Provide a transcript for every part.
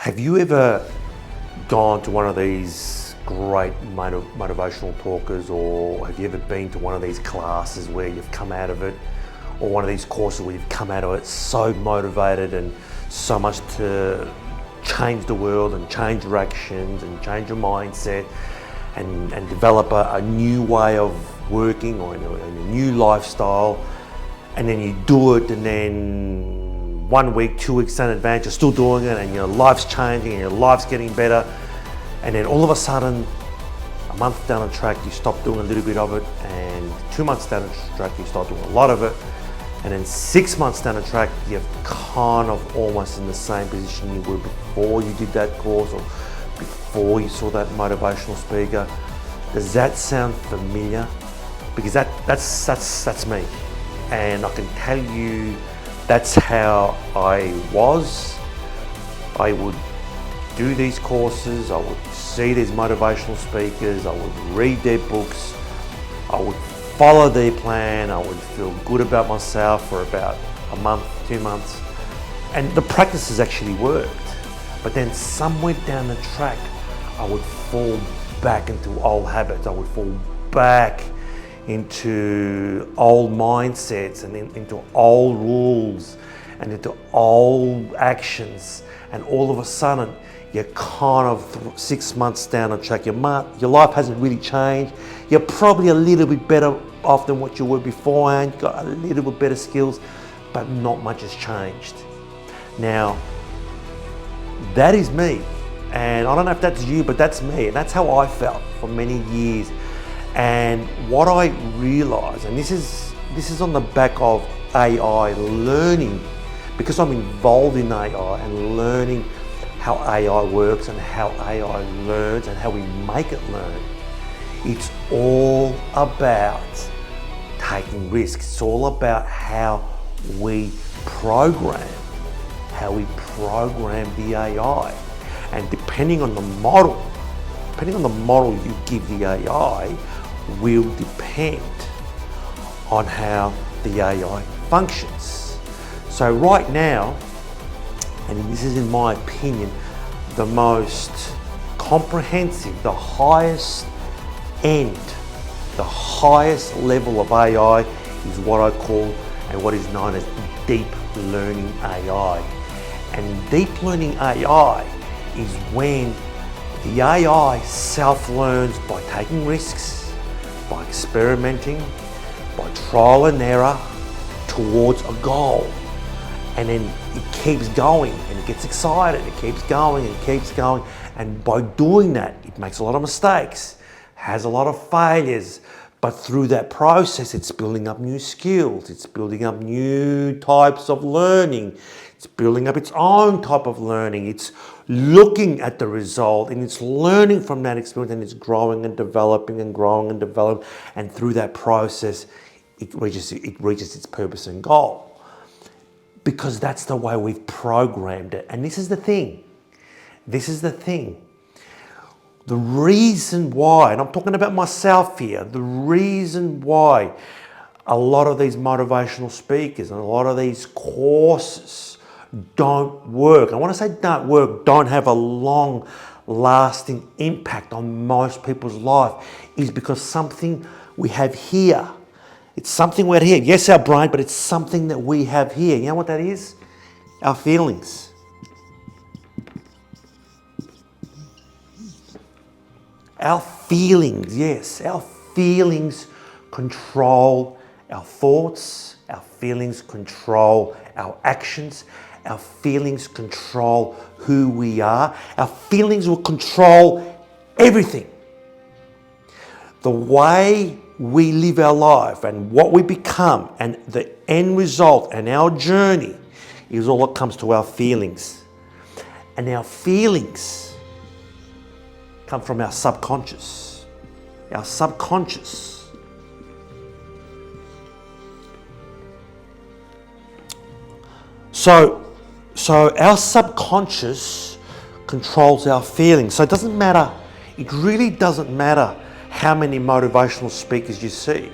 Have you ever gone to one of these great motivational talkers, or have you ever been to one of these classes where you've come out of it, or one of these courses where you've come out of it so motivated and so much to change the world and change directions and change your mindset and develop a new way of working or a new lifestyle, and then you do it, and then 1 week, 2 weeks in advance, you're still doing it, and your life's changing and your life's getting better, and then all of a sudden, a month down the track, you stop doing a little bit of it, and 2 months down the track, you start doing a lot of it, and then 6 months down the track, you're kind of almost in the same position you were before you did that course or before you saw that motivational speaker. Does that sound familiar? Because that's me, and I can tell you that's how I was. I would do these courses, I would see these motivational speakers, I would read their books, I would follow their plan, I would feel good about myself for about a month, 2 months, and the practices actually worked. But then somewhere down the track, I would fall back into old habits, I would fall back into old mindsets and into old rules and into old actions, and all of a sudden you're kind of 6 months down the track, your life hasn't really changed, you're probably a little bit better off than what you were beforehand, you've got a little bit better skills, but not much has changed. Now, that is me, and I don't know if that's you, but that's me, and that's how I felt for many years. And what I realized, and this is on the back of AI learning, because I'm involved in AI and learning how AI works and how AI learns and how we make it learn. It's all about taking risks. It's all about how we program the AI. And depending on the model you give the AI, will depend on how the AI functions. So right now, and this is in my opinion, the most comprehensive, the highest end, the highest level of AI is what I call and what is known as deep learning AI. And deep learning AI is when the AI self-learns by taking risks, by experimenting, by trial and error towards a goal. And then it keeps going and it gets excited, it keeps going and it keeps going. And by doing that, it makes a lot of mistakes, has a lot of failures, but through that process, it's building up new skills, it's building up new types of learning, it's building up its own type of learning, it's looking at the result and it's learning from that experience, and it's growing and developing and growing and developing, and through that process, it reaches its purpose and goal. Because that's the way we've programmed it. And this is the thing. The reason why, and I'm talking about myself here, the reason why a lot of these motivational speakers and a lot of these courses don't work. I want to say don't work, don't have a long lasting impact on most people's life, is because something we have here. It's something we're here. Yes, our brain, but it's something that we have here. You know what that is? Our feelings. Our feelings, yes. Our feelings control our thoughts. Our feelings control our actions. Our feelings control who we are. Our feelings will control everything. The way we live our life and what we become and the end result and our journey is all that comes to our feelings. And our feelings come from our subconscious. Our subconscious. So our subconscious controls our feelings. So it doesn't matter, it really doesn't matter how many motivational speakers you see.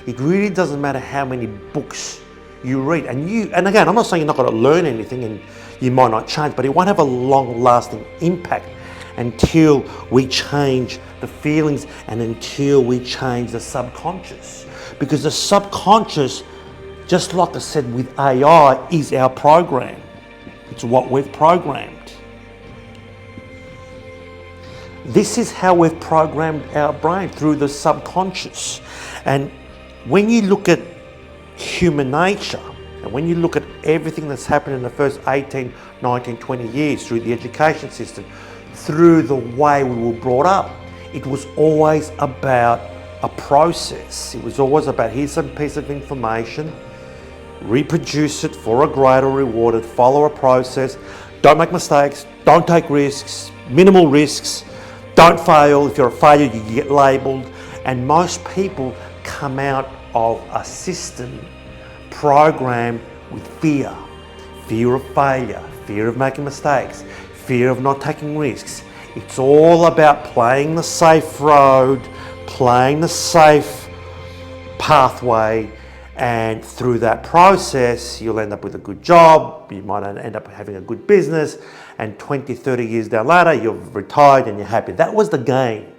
It really doesn't matter how many books you read. And again, I'm not saying you're not going to learn anything, and you might not change, but it won't have a long-lasting impact until we change the feelings and until we change the subconscious. Because the subconscious, just like I said with AI, is our program. It's what we've programmed. This is how we've programmed our brain, through the subconscious. And when you look at human nature, and when you look at everything that's happened in the first 18, 19, 20 years through the education system, through the way we were brought up, it was always about a process. It was always about, here's some piece of information, reproduce it for a greater reward, follow a process, don't make mistakes, don't take risks, minimal risks, don't fail. If you're a failure, you get labelled. And most people come out of a system programmed with fear. Fear of failure, fear of making mistakes, fear of not taking risks. It's all about playing the safe road, playing the safe pathway, and through that process, you'll end up with a good job, you might end up having a good business, and 20, 30 years down later, you've retired and you're happy. That was the game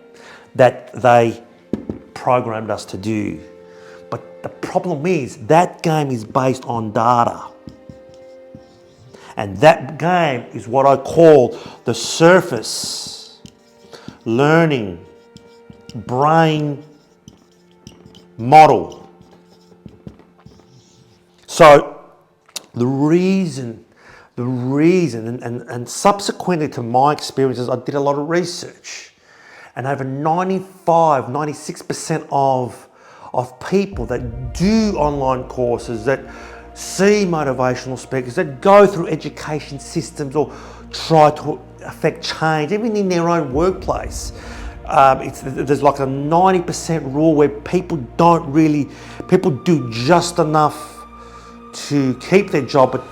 that they programmed us to do. But the problem is, that game is based on data. And that game is what I call the surface learning brain model. So the reason, and subsequently to my experiences, I did a lot of research, and over 95, 96% of people that do online courses, that see motivational speakers, that go through education systems or try to affect change, even in their own workplace. There's like a 90% rule where people do just enough to keep their job, but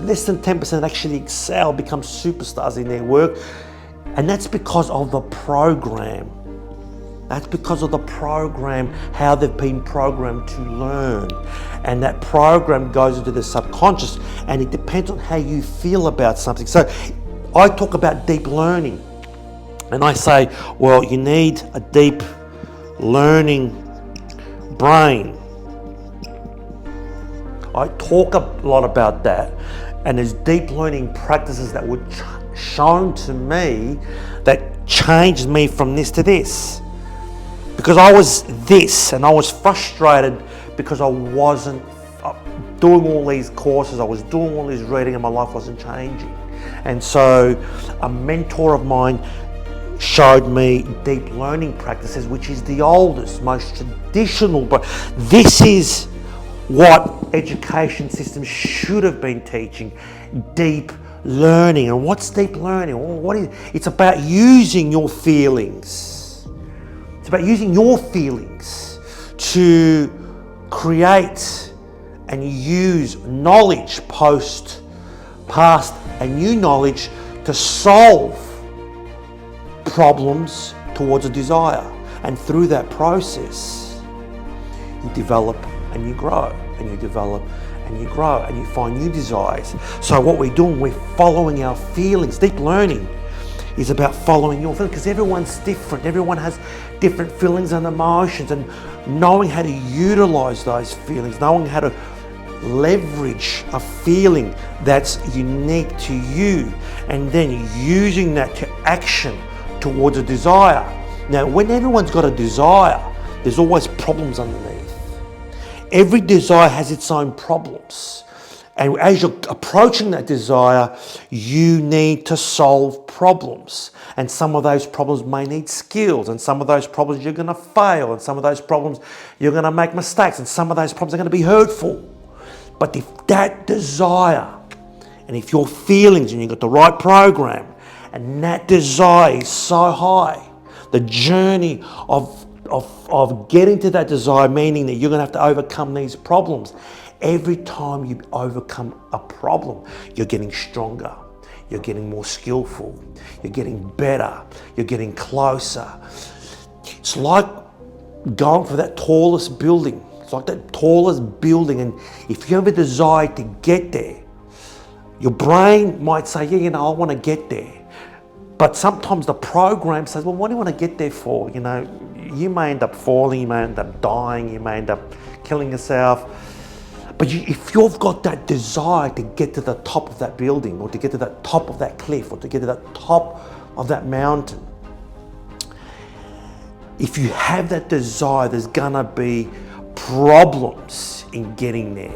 less than 10% actually excel, become superstars in their work. And that's because of the program. That's because of the program, how they've been programmed to learn. And that program goes into the subconscious, and it depends on how you feel about something. So I talk about deep learning, and I say, well, you need a deep learning brain. I talk a lot about that, and there's deep learning practices that were shown to me that changed me from this to this. Because I was this, and I was frustrated because I wasn't doing all these courses, I was doing all this reading, and my life wasn't changing. And so a mentor of mine showed me deep learning practices, which is the oldest, most traditional, but this is what education systems should have been teaching, deep learning. And what's deep learning? Well, it's about using your feelings. It's about using your feelings to create and use knowledge, past and new knowledge, to solve problems towards a desire. And through that process, you develop and you grow, and you develop and you grow, and you find new desires. So what we're doing, we're following our feelings. Deep learning is about following your feelings, because everyone's different. Everyone has different feelings and emotions, and knowing how to utilize those feelings, knowing how to leverage a feeling that's unique to you, and then using that to action towards a desire. Now, when everyone's got a desire, there's always problems underneath. Every desire has its own problems. And as you're approaching that desire, you need to solve problems. And some of those problems may need skills, and some of those problems you're going to fail, and some of those problems you're going to make mistakes, and some of those problems are going to be hurtful. But if that desire, and if your feelings, and you've got the right program, and that desire is so high, the journey of getting to that desire, meaning that you're going to have to overcome these problems. Every time you overcome a problem, you're getting stronger, you're getting more skillful, you're getting better, you're getting closer. It's like going for that tallest building. It's like that tallest building, and if you have a desire to get there, Your brain might say, yeah, I want to get there. But sometimes the program says, well, what do you want to get there for? You may end up falling, you may end up dying, you may end up killing yourself. But if you've got that desire to get to the top of that building, or to get to the top of that cliff, or to get to the top of that mountain, if you have that desire, there's gonna be problems in getting there.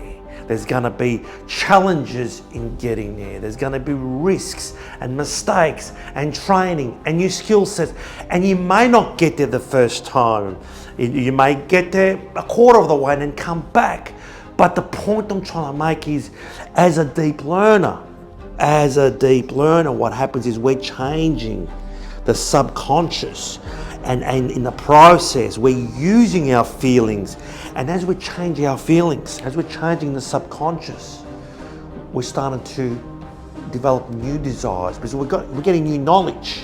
There's gonna be challenges in getting there. There's gonna be risks and mistakes and training and new skill sets. And you may not get there the first time. You may get there a quarter of the way and then come back. But the point I'm trying to make is, as a deep learner, what happens is we're changing the subconscious. And in the process, we're using our feelings. And as we change our feelings, as we're changing the subconscious, we're starting to develop new desires, because we're getting new knowledge.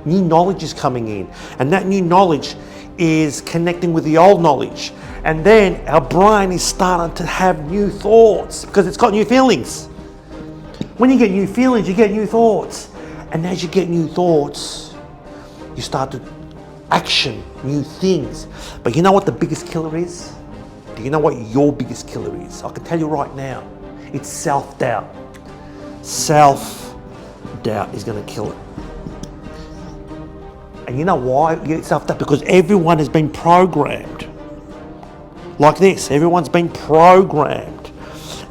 New knowledge is coming in. And that new knowledge is connecting with the old knowledge. And then our brain is starting to have new thoughts, because it's got new feelings. When you get new feelings, you get new thoughts. And as you get new thoughts, you start to action new things. But you know what the biggest killer is? Do you know what your biggest killer is? I can tell you right now, it's self-doubt. Self-doubt is going to kill it. And you know why you get self-doubt? Because everyone has been programmed like this. Everyone's been programmed.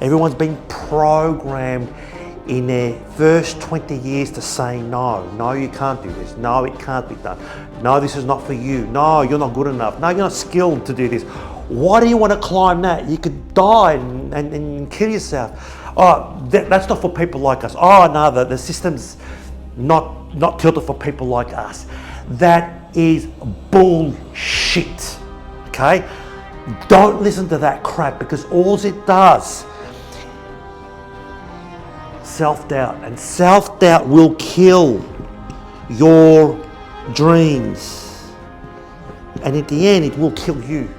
Everyone's been programmed in their first 20 years to say no, you can't do this, no, it can't be done, no, this is not for you, no, you're not good enough, no, you're not skilled to do this. Why do you want to climb that? You could die and kill yourself. Oh, that's not for people like us. Oh no, the system's not tilted for people like us. That is bullshit, okay? Don't listen to that crap, because all it does, self-doubt, and self-doubt will kill your dreams, and at the end it will kill you.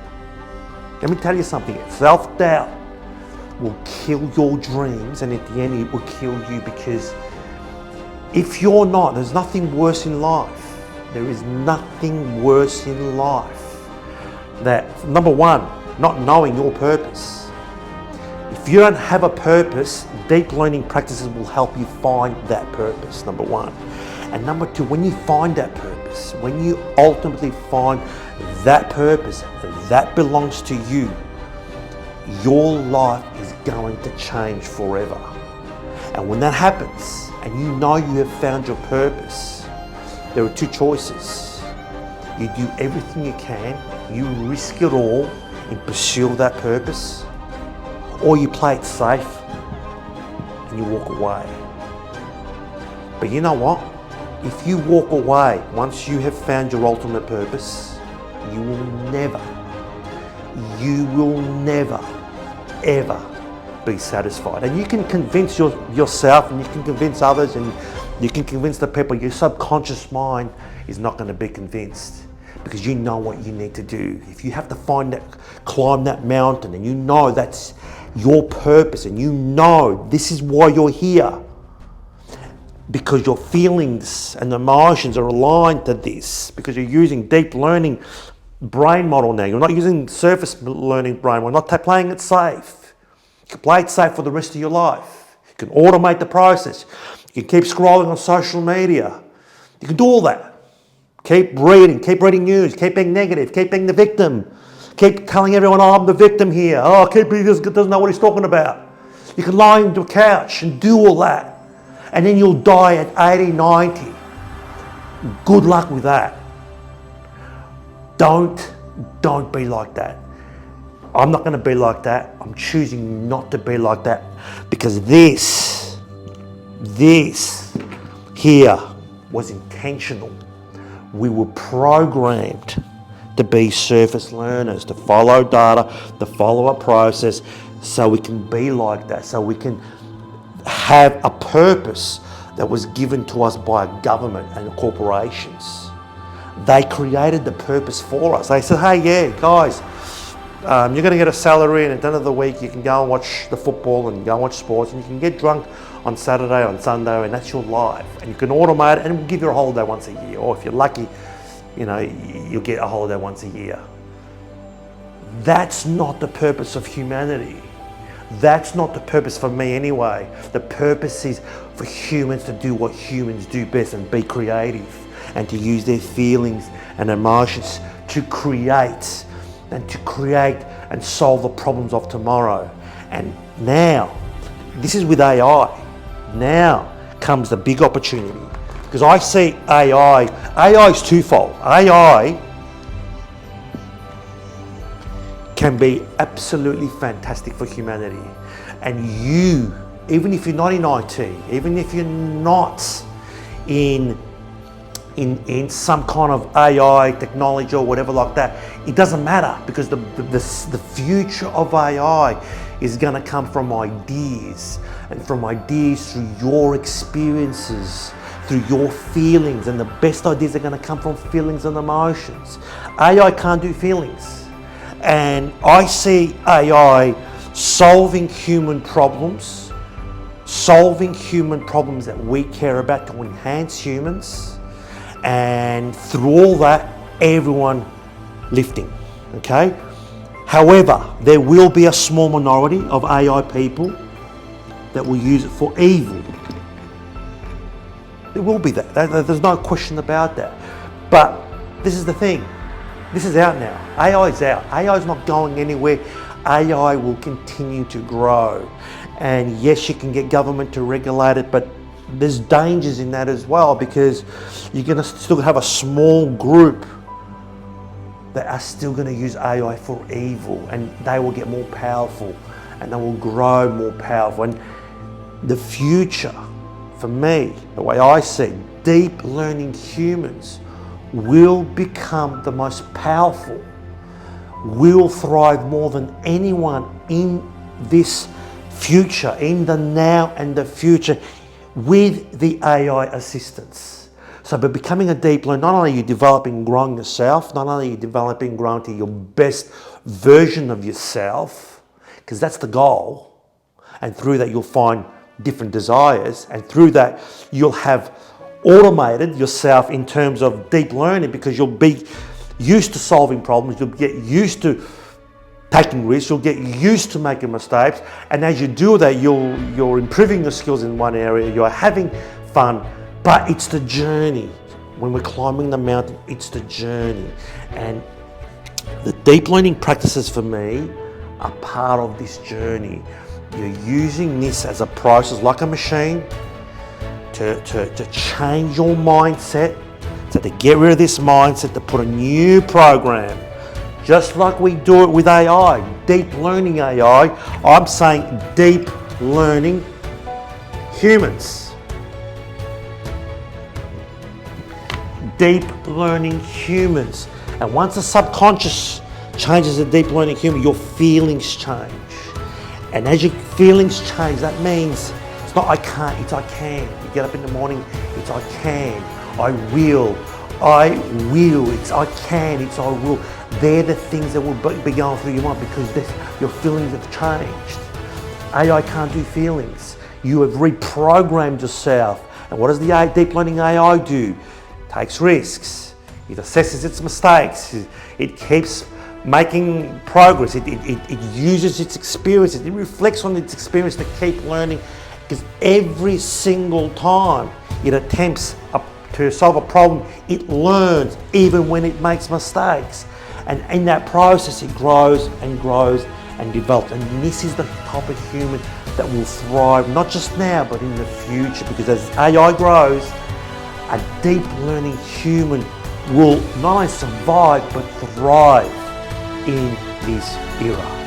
Let me tell you something, self-doubt will kill your dreams, and at the end it will kill you, because if you're not, there's nothing worse in life. There is nothing worse in life that, number one, not knowing your purpose. If you don't have a purpose, deep learning practices will help you find that purpose, number one. And number two, when you find that purpose, when you ultimately find that purpose that belongs to you, your life is going to change forever. And when that happens, and you know you have found your purpose, there are two choices. You do everything you can, you risk it all in pursuit of that purpose, or you play it safe and you walk away. But you know what? If you walk away once you have found your ultimate purpose, you will never, ever be satisfied. And you can convince yourself, and you can convince others, and you can convince the people. Your subconscious mind is not going to be convinced, because you know what you need to do. If you have to climb that mountain, and you know that's your purpose, and you know this is why you're here, because your feelings and emotions are aligned to this, because you're using deep learning brain model now. You're not using surface learning brain. We're not playing it safe. You can play it safe for the rest of your life. You can automate the process. You can keep scrolling on social media. You can do all that. Keep reading news, keep being negative, keep being the victim. Keep telling everyone, oh, I'm the victim here. Oh, keep being this, doesn't know what he's talking about. You can lie into a couch and do all that. And then you'll die at 80, 90. Good luck with that. Don't be like that. I'm not going to be like that. I'm choosing not to be like that, because this here was intentional. We were programmed to be surface learners, to follow data, to follow a process, so we can be like that, so we can have a purpose that was given to us by a government and corporations. They created the purpose for us. They said, hey, yeah, guys, you're going to get a salary, and at the end of the week you can go and watch the football and go and watch sports, and you can get drunk on Saturday, on Sunday, and that's your life. And you can automate it, and we'll give you a holiday once a year. Or if you're lucky, you'll get a holiday once a year. That's not the purpose of humanity. That's not the purpose for me anyway. The purpose is for humans to do what humans do best and be creative and to use their feelings and emotions to create and solve the problems of tomorrow. And now, this is with AI. Now comes the big opportunity, because I see AI is twofold. AI can be absolutely fantastic for humanity. And you, even if you're not in IT, even if you're not in some kind of AI technology or whatever like that, it doesn't matter, because the future of AI is going to come from ideas, and from ideas through your experiences, through your feelings, and the best ideas are going to come from feelings and emotions. AI can't do feelings. And I see AI solving human problems that we care about to enhance humans, and through all that, everyone lifting, okay? However, there will be a small minority of AI people that will use it for evil. There will be that. There's no question about that. But this is the thing. This is out now. AI is out. AI is not going anywhere. AI will continue to grow. And yes, you can get government to regulate it, but there's dangers in that as well, because you're going to still have a small group that are still going to use AI for evil, and they will get more powerful and they will grow more powerful. And the future, for me, the way I see, deep learning humans will become the most powerful, will thrive more than anyone in this future, in the now and the future, with the AI assistance. So by becoming a deep learner, not only are you developing and growing yourself, not only are you developing and growing to your best version of yourself, because that's the goal, and through that you'll find different desires, and through that you'll have automated yourself in terms of deep learning, because you'll be used to solving problems, you'll get used to taking risks, you'll get used to making mistakes, and as you do that, you're improving your skills in one area, you're having fun, but it's the journey. When we're climbing the mountain, it's the journey. And the deep learning practices for me are part of this journey. You're using this as a process, like a machine, to change your mindset, so to get rid of this mindset, to put a new program, just like we do it with AI, deep learning AI. I'm saying deep learning humans. Deep learning humans. And once the subconscious changes to deep learning human, your feelings change. And as your feelings change, that means it's not I can't, it's I can. You get up in the morning, it's I can, I will, it's I can, it's I will. They're the things that will be going through your mind, because your feelings have changed. AI can't do feelings. You have reprogrammed yourself. And what does the deep learning AI do? It takes risks. It assesses its mistakes. It keeps making progress. It uses its experiences. It reflects on its experience to keep learning, because every single time it attempts to solve a problem, it learns even when it makes mistakes. And in that process, it grows and grows and develops. And this is the type of human that will thrive, not just now, but in the future. Because as AI grows, a deep learning human will not only survive, but thrive in this era.